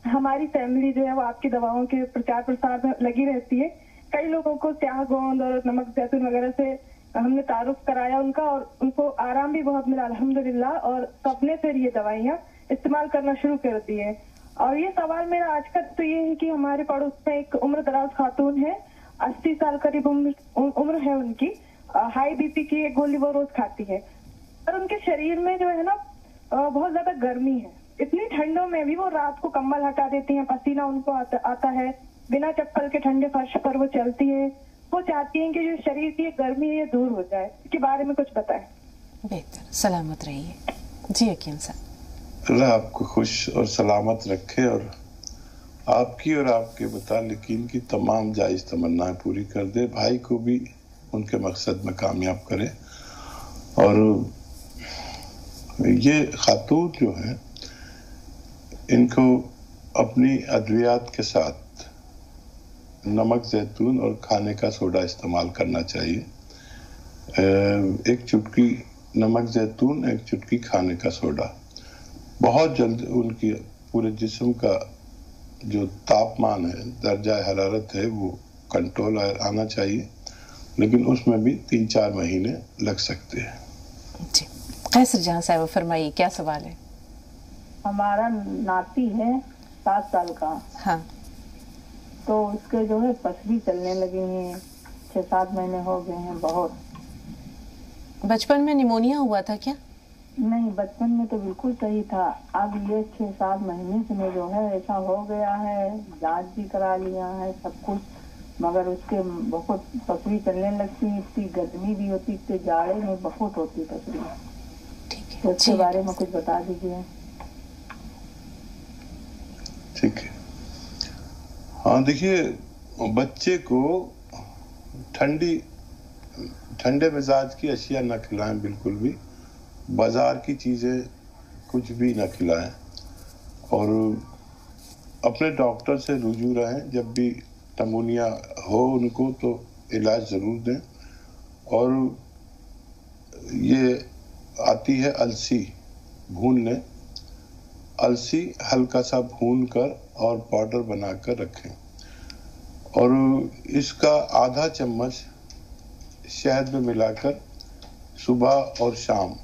हमारी फैमिली जो है वो आपकी दवाओं के प्रचार प्रसार में लगी रहती है। कई लोगों को स्याह गोंद और नमक जैतून वगैरह से हमने तारुफ कराया उनका, और उनको आराम भी बहुत मिला अल्हम्दुलिल्लाह, और सबने फिर ये दवाइयाँ इस्तेमाल करना शुरू कर दी है। और ये सवाल मेरा आज का तो ये है कि हमारे पड़ोस में एक उम्र दराज खातून है, 80 साल करीब उम्र है उनकी, हाई बीपी की एक गोली वो रोज खाती है, और उनके शरीर में जो है ना बहुत ज्यादा गर्मी है। इतनी ठंडों में भी वो रात को कंबल हटा देती हैं, पसीना उनको आता है, बिना चप्पल के ठंडे फर्श पर वो चलती है। वो चाहती हैं कि जो शरीर की गर्मी है ये दूर हो जाए। इसके बारे में कुछ बताएं। बेहतर, सलामत रहिए। जी हकीम साहब। अल्लाह आपको खुश और सलामत रखे और आपकी और आपके मुतालिकीन की तमाम जायज़ तमन्नाएं पूरी कर दे, भाई को भी उनके मकसद में कामयाब करे। और ये खातून जो है इनको अपनी अद्वियात के साथ नमक जैतून और खाने का सोडा इस्तेमाल करना चाहिए। एक चुटकी नमक जैतून, एक चुटकी खाने का सोडा। बहुत जल्द उनकी पूरे जिस्म का जो तापमान है, दर्जा हरारत है, वो कंट्रोल आना चाहिए, लेकिन उसमें भी 3-4 महीने लग सकते हैं। जी कैसर जहाँ साहब फरमाइए, क्या सवाल है? हमारा नाती है 7 साल का। हाँ। तो उसके जो है पसली चलने लगी हैं, 6-7 महीने हो गए हैं। बहुत बचपन में निमोनिया हुआ था क्या? नहीं, बचपन में तो बिल्कुल सही था। अब ये 6-7 महीने से जो है ऐसा हो गया है, जांच भी करा लिया है सब कुछ, मगर उसके बहुत पसली चलने लगती है। इतनी गर्मी भी होती, इतने जाड़े में बहुत होती पसली। तो इसके बारे में कुछ बता दीजिए। ठीक है। हाँ देखिए, बच्चे को ठंडे मिजाज की अशिया न खिलाएं, बिल्कुल भी बाजार की चीज़ें कुछ भी न खिलाएं, और अपने डॉक्टर से रुजू रहें। जब भी निमोनिया हो उनको तो इलाज ज़रूर दें। और ये आती है अलसी, भून लें, अलसी हल्का सा भून कर और पाउडर बनाकर रखें, और इसका आधा चम्मच शहद में मिलाकर सुबह और शाम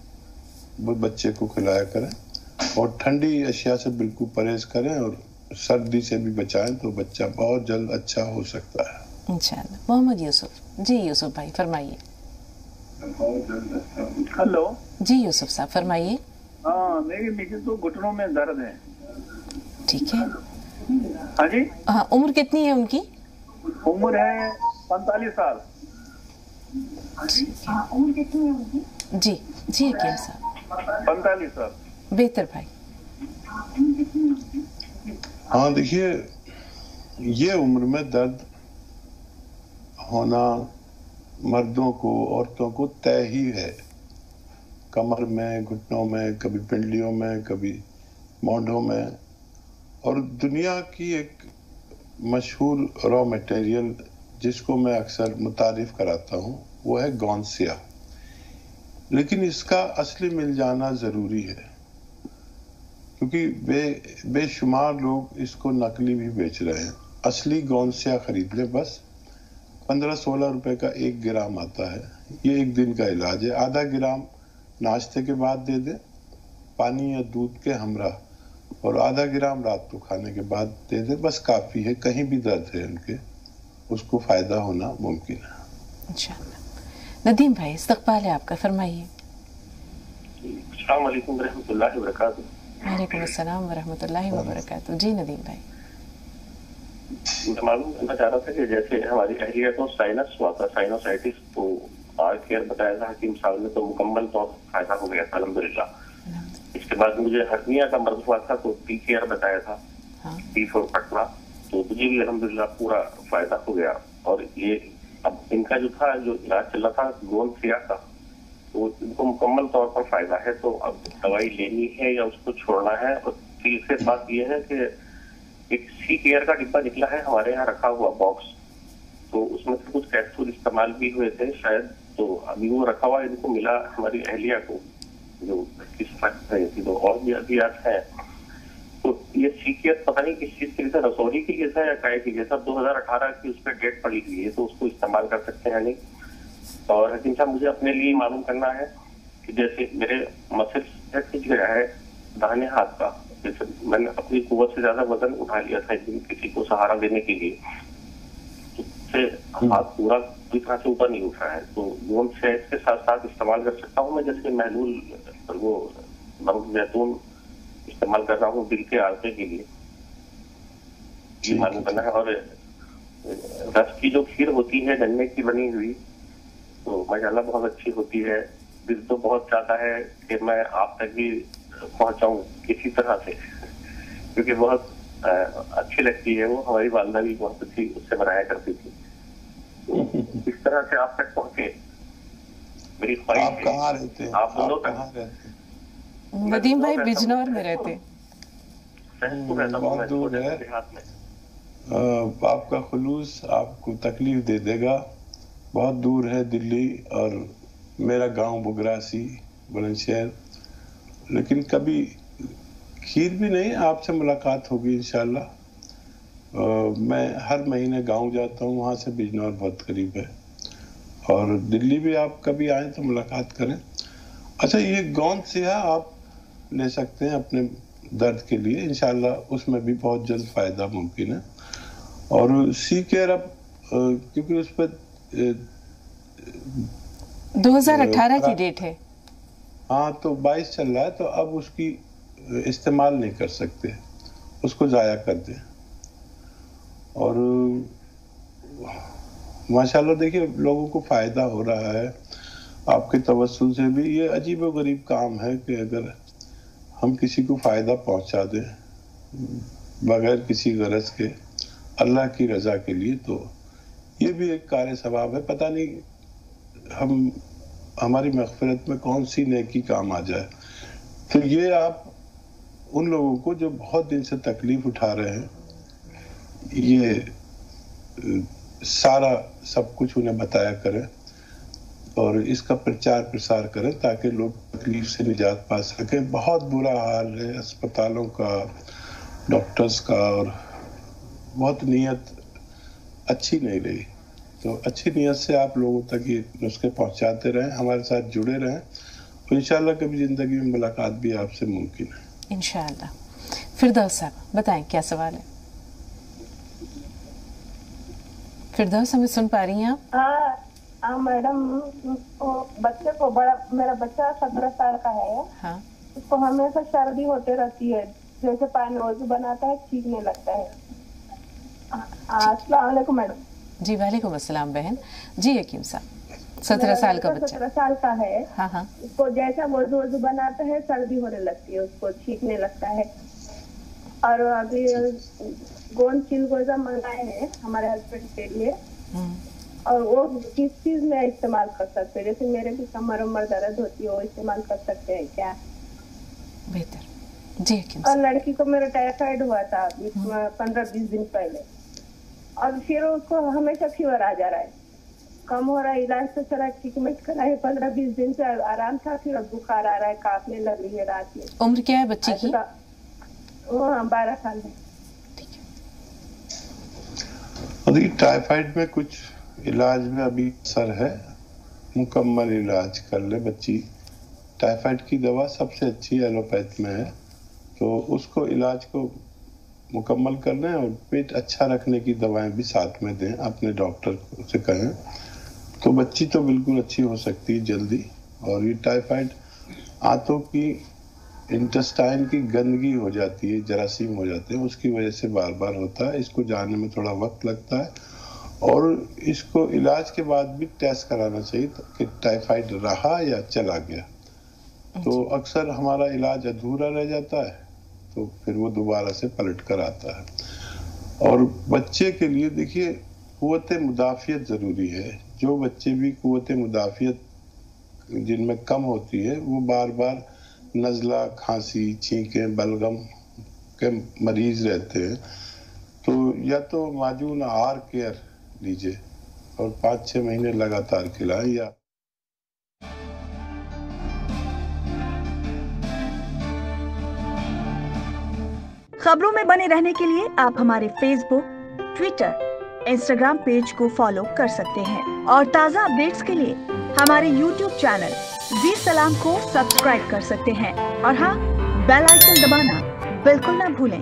बच्चे को खिलाया करें। और ठंडी अशिया से बिल्कुल परहेज करें, और सर्दी से भी बचाएं तो बच्चा बहुत जल्द अच्छा हो सकता है इंशाअल्लाह। मोहम्मद यूसुफ। जी यूसुफ भाई फरमाइए। हेलो जी यूसुफ साहब फरमाइए। हाँ, मेरी तो घुटनों में दर्द है। ठीक है। हाँ जी। हाँ, उम्र कितनी है उनकी? उम्र है 45 साल। उम्र कितनी है उनकी? जी जी हकीम साहब। 45 साल। बेहतर भाई। हाँ देखिए, ये उम्र में दर्द होना मर्दों को, औरतों को तय ही है। कमर में, घुटनों में, कभी पिंडलियों में, कभी मोंढों में। और दुनिया की एक मशहूर रॉ मटेरियल जिसको मैं अक्सर मुतारिफ कराता हूँ वो है गौनसिया, लेकिन इसका असली मिल जाना ज़रूरी है, क्योंकि बेशुमार लोग इसको नकली भी बेच रहे हैं। असली गौनसिया खरीद ले, बस 15-16 रुपए का 1 ग्राम आता है। ये 1 दिन का इलाज है। आधा ग्राम नाश्ते के बाद दे दें, पानी या दूध के हमरा, और आधा ग्राम रात को खाने के बाद दे दें, बस काफ़ी है। कहीं भी दर्द है उनके, उसको फ़ायदा होना मुमकिन है इंशाअल्लाह। नदीम भाई, इस्तक़बाल है आपका, फरमाइए। अस्सलाम वालेकुम रहमतुल्लाहि व बरकातुहू। वालेकुम अस्सलाम व रहमतुल्लाहि व बरकातुहू। जी नदीम भाई, मैं मालूम करना चाह रहा था कि जैसे हमारी अहलिया को साइनस हुआ था, साइनोसाइटिस, तो आर केयर बताया था हकीम साहब ने, तो मुकम्मल तौर पर फायदा हो गया था अल्हम्दुलिल्लाह। इसके बाद मुझे हर्निया का मर्ज हुआ था, तो पी केयर बताया था, पी फॉर पटना, तो मुझे भी अल्हम्दुलिल्लाह पूरा फायदा हो गया। और ये अब इनका जो था, जो इलाज चल रहा था गोंदसिया का, तो इनको मुकम्मल तौर पर फायदा है। तो अब दवाई लेनी है या उसको छोड़ना है? और तीसरी बात ये है कि एक सी केयर का डिब्बा निकला है हमारे यहाँ रखा हुआ बॉक्स, तो उसमें से कुछ कैप्सूल इस्तेमाल भी हुए थे शायद, तो अभी वो रखा हुआ इनको मिला हमारी अहलिया को, जो किस रही थी, तो और भी अभियात है। तो ये सी केयर पता नहीं किस चीज के लिए था, रसोई के लिए था या काय के लिए था, 2018 की उस पर डेट पड़ी हुई है, तो उसको इस्तेमाल कर सकते हैं नहीं। और हकीम साहब मुझे अपने लिए मालूम करना है कि जैसे मेरे मसल्स खिंच गया है दाहिने हाथ का, जैसे मैंने अपनी कुव्वत से ज्यादा वजन उठा लिया था किसी को सहारा देने के लिए, उससे हाथ पूरा पूरी तरह से ऊपर नहीं उठा है, तो गोंद से इसके साथ साथ इस्तेमाल कर सकता हूँ मैं, जैसे महलूल वो नमक जैतून इस्तेमाल कर रहा हूँ दिल के आरते के लिए, ये मालूम करना है। और रस की जो खीर होती है गन्ने की बनी हुई, तो माशाल्लाह बहुत अच्छी होती है। दिल तो बहुत चाहता है कि मैं आप तक भी पहुंचाऊं किसी तरह से, क्योंकि बहुत अच्छी लगती है वो, हमारी वालदा भी बहुत अच्छी उससे बनाया करती थी, तो इस तरह से आप तक पहुंचे मेरी ख्वाहिश। आप कहाँ रहते हैं? आप दोनों कहाँ रहते हैं? नदीम भाई बिजनौर में रहते, बहुत दूर है। आपका खुलूस आपको तकलीफ दे देगा, बहुत दूर है दिल्ली, और मेरा गांव बुगरासी बुलंदशहर, लेकिन कभी खीर भी नहीं, आपसे मुलाकात होगी इंशाल्लाह। मैं हर महीने गांव जाता हूँ, वहाँ से बिजनौर बहुत करीब है, और दिल्ली भी आप कभी आए तो मुलाकात करें। अच्छा, ये गोंदसिया आप ले सकते हैं अपने दर्द के लिए, इंशाल्लाह उसमें भी बहुत जल्द फायदा मुमकिन है। और सी केयर अब क्योंकि उस पर 2018 की डेट है, हाँ, तो 22 चल रहा है, तो अब उसकी इस्तेमाल नहीं कर सकते, उसको ज़ाया कर दें। और माशाल्लाह देखिए लोगों को फ़ायदा हो रहा है आपके तवस्सुल से भी। ये अजीब व गरीब काम है कि अगर हम किसी को फ़ायदा पहुंचा दें बगैर किसी गरज के, अल्लाह की रज़ा के लिए, तो ये भी एक कार्य सवाब है। पता नहीं हमारी मग़फ़िरत में कौन सी नेकी काम आ जाए। तो ये आप उन लोगों को जो बहुत दिन से तकलीफ उठा रहे हैं, ये सारा सब कुछ उन्हें बताया करें और इसका प्रचार प्रसार करें ताकि लोग तकलीफ से निजात पा सकें। बहुत बुरा हाल है अस्पतालों का, डॉक्टर्स का, और बहुत नीयत अच्छी नहीं रही। तो अच्छी नीयत से आप लोगों तक ये नुस्खे पहुंचाते रहें, हमारे साथ जुड़े रहें, तो इंशाल्लाह कभी ज़िंदगी में मुलाकात भी आपसे मुमकिन है इंशाल्लाह। फिरदौस साहब बताएं क्या सवाल है। फिरदौस हमें सुन पा रही हैं आप? हाँ मैडम, बच्चे को बड़ा, मेरा बच्चा 17 साल का है। हाँ, उसको हमेशा सर्दी होते रहती है, जैसे पानी वजू बनाता है चीखने लगता है। अस्सलाम वालेकुम मैडम। जी वालेकुम अस्सलाम बहन। जी हकीम साहब, 17 साल का बच्चा, 17 साल का है। हाँ हाँ, उसको जैसा वजू बनाता है सर्दी होने लगती है, उसको छींकने लगता है। और अभी गोंद चिलगोजा मंगाए हैं हमारे हस्बैंड के लिए, और वो किस चीज में इस्तेमाल कर सकते हैं? जैसे मेरे भी कमर उमर दर्द होती है, वो इस्तेमाल कर सकते हैं क्या? बेहतर। जी हकीम और लड़की को मेरा टाइफाइड हुआ था 15-20 दिन पहले, और फिर उसको हमेशा फीवर आ जा रहा है, कम हो रहा है। इलाज तो चला, ट्रीटमेंट करा है, 15-20 दिन से आराम था, फिर बुखार आ रहा है, कांपने लग रही है रात में। उम्र क्या है बच्ची की? 12 साल है। अभी टाइफाइड में कुछ इलाज में अभी असर है, मुकम्मल इलाज कर ले बच्ची, टाइफाइड की दवा सबसे अच्छी एलोपैथ में है, तो उसको इलाज को मुकम्मल कर लें और पेट अच्छा रखने की दवाएं भी साथ में दें, अपने डॉक्टर से कहें, तो बच्ची तो बिल्कुल अच्छी हो सकती है जल्दी। और ये टाइफाइड आंतों की इंटेस्टाइन की गंदगी हो जाती है, जरासीम हो जाते हैं, उसकी वजह से बार बार होता है। इसको जानने में थोड़ा वक्त लगता है और इसको इलाज के बाद भी टेस्ट कराना चाहिए कि टाइफाइड रहा या चला गया। तो अक्सर हमारा इलाज अधूरा रह जाता है, तो फिर वो दोबारा से पलट कर आता है। और बच्चे के लिए देखिए कुव्वत मुदाफियत ज़रूरी है। जो बच्चे भी कुव्वत मुदाफियत जिनमें कम होती है, वो बार बार नज़ला, खांसी, छींकें, बलगम के मरीज रहते हैं, तो या तो माजून आर केयर लीजिए और 5-6 महीने लगातार खिलाएं। या खबरों में बने रहने के लिए आप हमारे फेसबुक, ट्विटर, इंस्टाग्राम पेज को फॉलो कर सकते हैं और ताज़ा अपडेट्स के लिए हमारे यूट्यूब चैनल जी सलाम को सब्सक्राइब कर सकते हैं। और हाँ, बेल आइकन दबाना बिल्कुल ना भूलें।